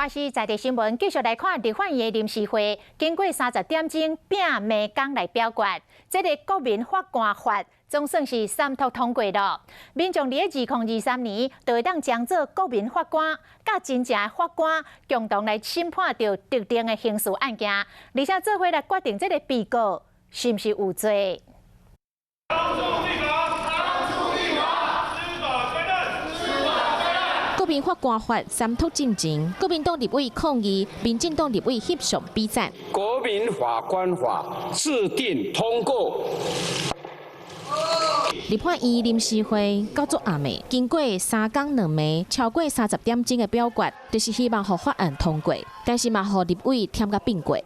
关系在地新闻继续来看立法院的临时会，经过30点钟摒暝工来表决，这个国民法官法总算是三读通过了。民众伫2023年就会当将做国民法官甲真正的法官共同来审判着特定的刑事案件，而且做伙来决定这个被告是毋是有罪。 国民法官法三读进前，国民党立委抗议，民进党立委翕相比赞。国民法官法制定通过。立法院临时会到昨暗暝，经过3天2暝，超过30点钟的表决，就是希望让法案通过，但是嘛，让立委添甲并过。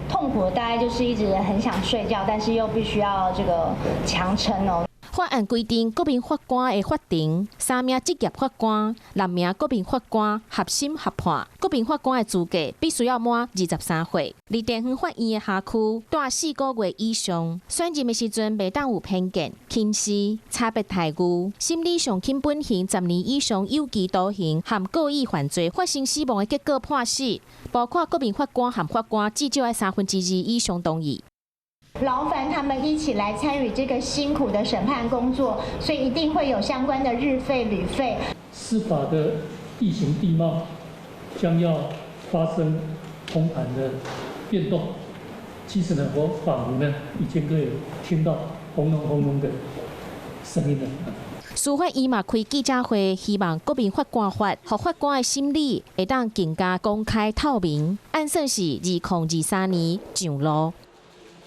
痛苦的大概就是一直很想睡觉，但是又必须要这个强撑哦。法案规定，国民法官的法庭3名职业法官、6名国民法官合审合判。国民法官的资格必须要满23岁，离地方法院的辖区住4个月以上。选任的时阵，袂当有偏见、轻视、差别待遇，心理上轻本刑10年以上有期徒刑，含故意犯罪发生死亡的结果判死，包括国民法官和法官至少要2/3以上同意。 劳烦他们一起来参与这个辛苦的审判工作，所以一定会有相关的日费、旅费。司法的地形地貌将要发生通盘的变动，其实呢，我仿佛呢已经可以听到轰隆轰隆的声音了。 司法院嘛开记者会，希望国民法官法和法官的审理会当更加公开透明，按算是2023年上路。